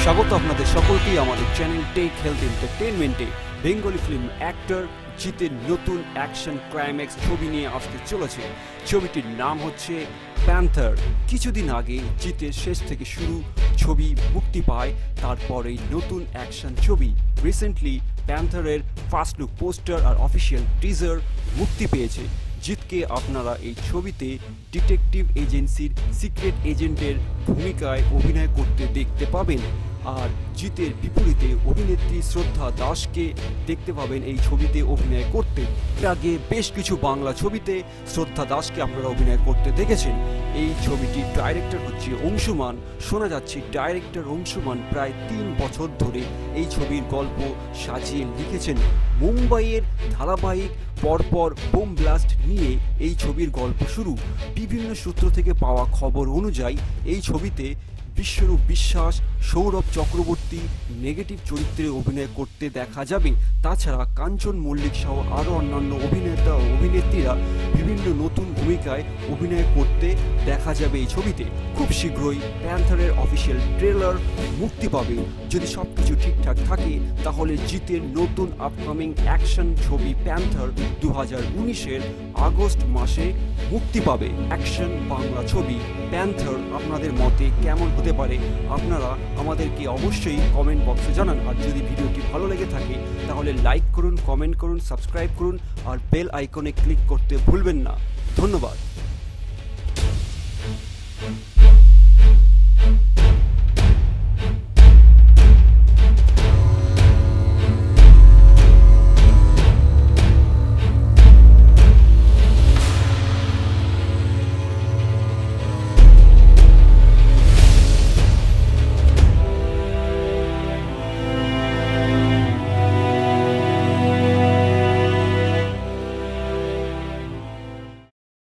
স্বাগত আপনাদের সকলকেই আমাদের চ্যানেল টেক হেলথ এন্টারটেইনমেন্টে। বেঙ্গলি ফিল্ম অ্যাক্টর জিতের নতুন অ্যাকশন ক্লাইম্যাক্স ছবি নিয়ে আসতে চলেছে। ছবিটির নাম হচ্ছে প্যান্থার। কিছুদিন আগে জিতের শেষ থেকে শুরু ছবি মুক্তি পায়, তারপর এই নতুন অ্যাকশন ছবি। রিসেন্টলি প্যান্থারের ফার্স্ট লুক পোস্টার আর অফিসিয়াল টিজার মুক্তি পেয়েছে। জিতকে আপনারা এই ছবিতে ডিটেকটিভ এজেন্সির সিক্রেট এজেন্টের ভূমিকায় অভিনয় করতে দেখতে পাবেন। আর জিতের বিপরীতে অভিনেত্রী শ্রদ্ধা দাসকে দেখতে পাবেন এই ছবিতে অভিনয় করতে। এর আগে বেশ কিছু বাংলা ছবিতে শ্রদ্ধা দাসকে আপনারা অভিনয় করতে দেখেছেন। এই ছবিটির ডাইরেক্টর হচ্ছে অংশুমান। শোনা যাচ্ছে ডাইরেক্টর অংশুমান প্রায় 3 বছর ধরে এই ছবির গল্প সাজিয়ে লিখেছেন। মুম্বাইয়ের ধারাবাহিক পরপর বোম ব্লাস্ট নিয়ে এই ছবির গল্প শুরু। বিভিন্ন সূত্র থেকে পাওয়া খবর অনুযায়ী এই ছবিতে বিশ্বরূপ বিশ্বাস, সৌরভ চক্রবর্তী নেগেটিভ চরিত্রে অভিনয় করতে দেখা যাবে। তাছাড়া কাঞ্চন মল্লিক সহ আরও অন্যান্য অভিনেতা ও অভিনেত্রীরা বিভিন্ন নতুন ভূমিকায় অভিনয় করতে দেখা যাবে এই ছবিতে। খুব শীঘ্রই প্যান্থারের অফিসিয়াল ট্রেলার মুক্তি পাবে। যদি সব কিছু ঠিকঠাক থাকে তাহলে জিতের নতুন আপকামিং অ্যাকশন ছবি প্যান্থার 2019-এর আগস্ট মাসে মুক্তি পাবে। অ্যাকশন বাংলা ছবি প্যান্থার আপনাদের মতে কেমন হতে পারে আপনারা আমাদেরকে অবশ্যই কমেন্ট বক্সে জানান। আর যদি ভিডিওটি ভালো লেগে থাকে তাহলে লাইক করুন, কমেন্ট করুন, সাবস্ক্রাইব করুন আর বেল আইকনে ক্লিক করতে ভুলবেন না। ধন্যবাদ।